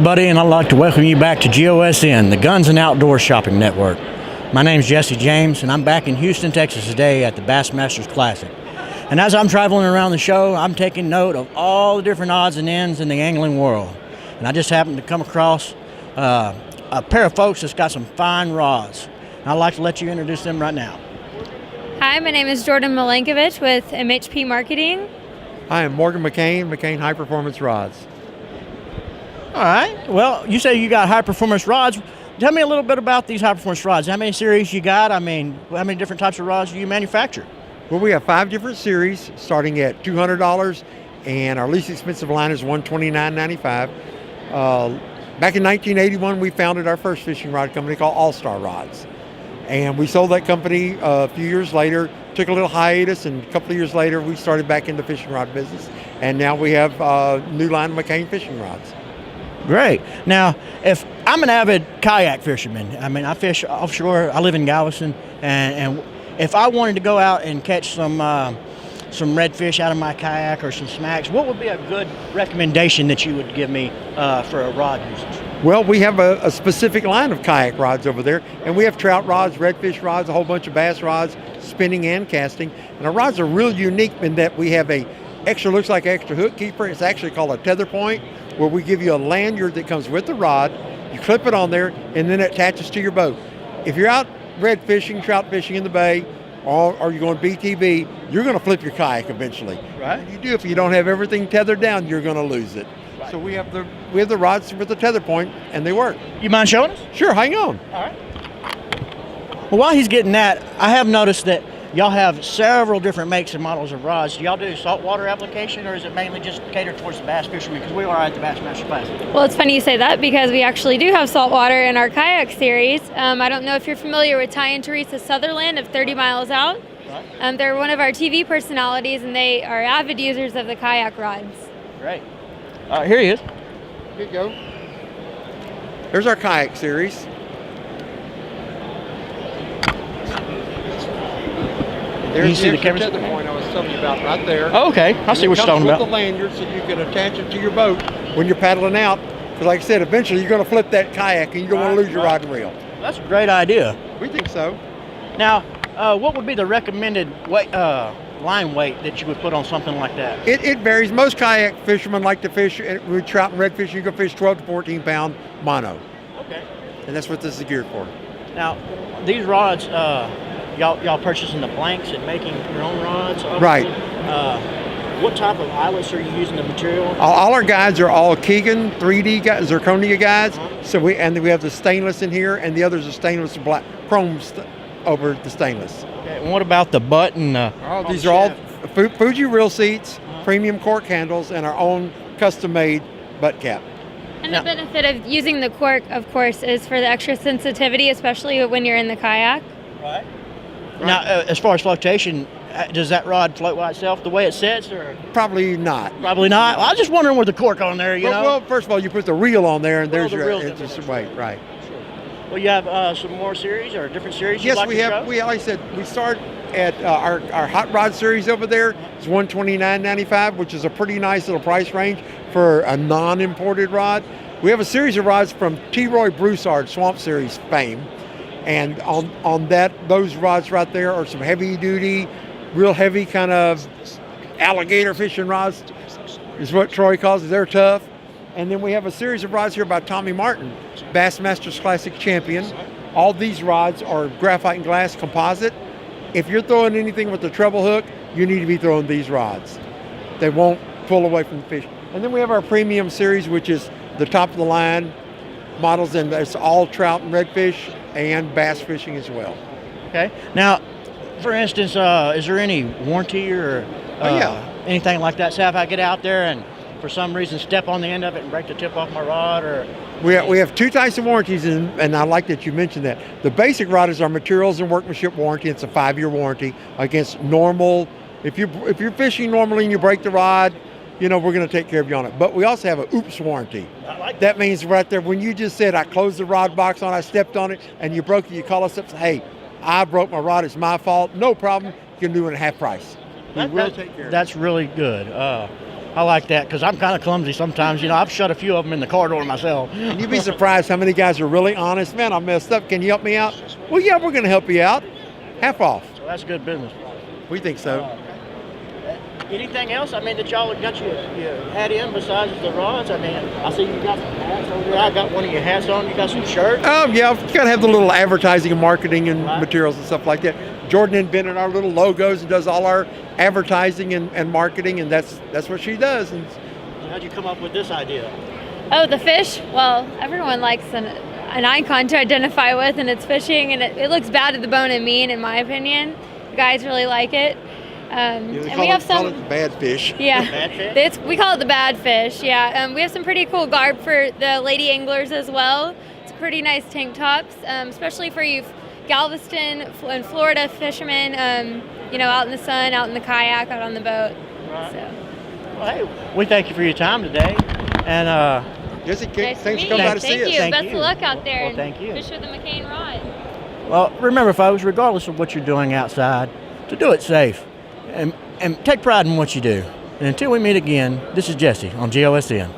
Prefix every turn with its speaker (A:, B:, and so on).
A: everybody, and I'd like to welcome you back to GOSN, the Guns and Outdoor Shopping Network. My name is Jesse James, and I'm back in Houston, Texas today at the Bassmasters Classic. And as I'm traveling around the show, I'm taking note of all the different odds and ends in the angling world. And I just happened to come across a pair of folks that's got some fine rods. And I'd like to let you introduce them right now.
B: Hi, my name is Jordan Milankovich with MHP Marketing.
C: Hi, I'm Morgan McCain, McCain High Performance Rods.
A: All right. Well, you say you got high-performance rods. Tell me a little bit about these high-performance rods. How many series you got? I mean, how many different types of rods do you manufacture?
C: Well, we have 5 different series starting at $200, and our least expensive line is $129.95. Back in 1981, we founded our first fishing rod company called All Star Rods. And we sold that company a few years later, took a little hiatus, and a couple of years later, we started back in the fishing rod business. And now we have a new line of McCain fishing rods.
A: Great. Now, if I'm an avid kayak fisherman, I mean, I fish offshore. I live in Galveston, and if I wanted to go out and catch some redfish out of my kayak or some smacks, what would be a good recommendation that you would give me for a rod usage?
C: Well, we have a specific line of kayak rods over there, and we have trout rods, redfish rods, a whole bunch of bass rods, spinning and casting. And our rods are real unique in that we have looks like an extra hook keeper. It's actually called a tether point, where we give you a lanyard that comes with the rod. You clip it on there, and then it attaches to your boat. If you're out red fishing, trout fishing in the bay, or you're going BTB, you're going to flip your kayak eventually.
A: Right.
C: You do. If you don't have everything tethered down, you're going to lose it. Right. So we have the rods with the tether point, and they work.
A: You mind showing us?
C: Sure, hang on.
A: All right. Well, while he's getting that, I have noticed that y'all have several different makes and models of rods. Do y'all do saltwater application, or is it mainly just catered towards the bass fishermen? Because we are at the Bassmaster Classic.
B: Well, it's funny you say that because we actually do have saltwater in our kayak series. I don't know if you're familiar with Ty and Teresa Sutherland of 30 Miles Out.
A: Right.
B: They're one of our TV personalities, and they are avid users of the kayak rods.
A: Great. Here he is.
C: Here you go. There's our kayak series. There's
A: You see the
C: extra
A: camera?
C: tether point I was telling you about right there.
A: Oh, okay. I see what you're talking
C: It
A: about.
C: comes with the lanyard so you can attach it to your boat when you're paddling out. Because like I said, eventually you're going to flip that kayak and you don't want to lose your rod and reel.
A: That's a great idea.
C: We think so.
A: Now, what would be the recommended weight, line weight that you would put on something like that?
C: It varies. Most kayak fishermen like to fish with trout and redfish. You can fish 12 to 14 pound mono.
A: Okay.
C: And that's what this is geared for.
A: Now, these rods, y'all purchasing the blanks and making your own rods? Obviously.
C: Right.
A: What type of eyelets are you using the material?
C: All our guides are all Keegan 3D guides, zirconia guides. So we have the stainless in here, and the others are stainless black chrome over the stainless.
A: Okay. And what about the butt and
C: these are all Fuji reel seats, premium cork handles, and our own custom-made butt cap.
B: And the benefit of using the cork, of course, is for the extra sensitivity, especially when you're in the kayak.
A: Right. Now, as far as flotation, does that rod float by itself the way it sits, or?
C: Probably not.
A: Probably not. Well, I was just wondering with the cork on there, you know.
C: Well, first of all, you put the reel on there, and there's
A: the
C: your
A: reel's
C: it's just weight, right?
A: Sure. Well, you have some more series or different series.
C: Yes,
A: like
C: we have. Like I said, we start at our hot rod series over there. It's $129.95, which is a pretty nice little price range for a non-imported rod. We have a series of rods from T. Roy Broussard Swamp Series fame. And on those rods right there are some heavy duty, real heavy kind of alligator fishing rods, is what Troy calls it. They're tough. And then we have a series of rods here by Tommy Martin, Bassmasters Classic champion. All these rods are graphite and glass composite. If you're throwing anything with the treble hook, you need to be throwing these rods. They won't pull away from the fish. And then we have our premium series, which is the top of the line models, and it's all trout and redfish and bass fishing as well.
A: Okay. Now, for instance, is there any warranty or anything like that? Say if I get out there and for some reason step on the end of it and break the tip off my rod, or?
C: We have 2 types of warranties, and I like that you mentioned that. The basic rod is our materials and workmanship warranty. It's a 5-year warranty against normal. If you're fishing normally and you break the rod, we're going to take care of you on it. But we also have a oops warranty.
A: I like
C: that means right there, when you just said, I closed the rod box on, I stepped on it, and you broke it, you call us up and say, hey, I broke my rod, it's my fault. No problem. You can do it at half price. We will take care of it.
A: That's really good. I like that because I'm kind of clumsy sometimes. You know, I've shut a few of them in the car door myself.
C: And you'd be surprised how many guys are really honest. Man, I messed up. Can you help me out? Well, yeah, we're going to help you out. Half off.
A: So that's good business.
C: We think so.
A: Anything else? I mean, that y'all got you had in besides the rods? I mean, I see you got some hats over there. I got one of your hats on. You got some shirts.
C: Yeah, we've got to have the little advertising and marketing and
A: Right.
C: materials and stuff like that. Jordan invented our little logos and does all our advertising and marketing, and that's what she does. And
A: How'd you come up with this idea?
B: Oh, the fish? Well, everyone likes an icon to identify with, and it's fishing, and it looks bad to the bone and mean, in my opinion. The guys really like it. And we have
C: call
B: some.
C: it bad fish.
B: Yeah,
A: Bad fish?
B: we call it the bad fish. Yeah, we have some pretty cool garb for the lady anglers as well. It's pretty nice tank tops, especially for you Galveston and Florida fishermen. Out in the sun, out in the kayak, out on the boat.
A: Right.
B: So.
A: Well, hey, we thank you for your time today. And
C: Jesse,
B: Nice to
C: thanks
B: meet
C: for
B: you.
C: coming by to see
B: Thank
C: us.
B: you.
A: Thank
B: Best
A: you.
B: of luck out there.
A: Well,
B: and
A: thank you.
B: Fish with the McCain rod.
A: well, remember, folks, regardless of what you're doing outside, to do it safe and take pride in what you do. And until we meet again, this is Jesse on GOSN.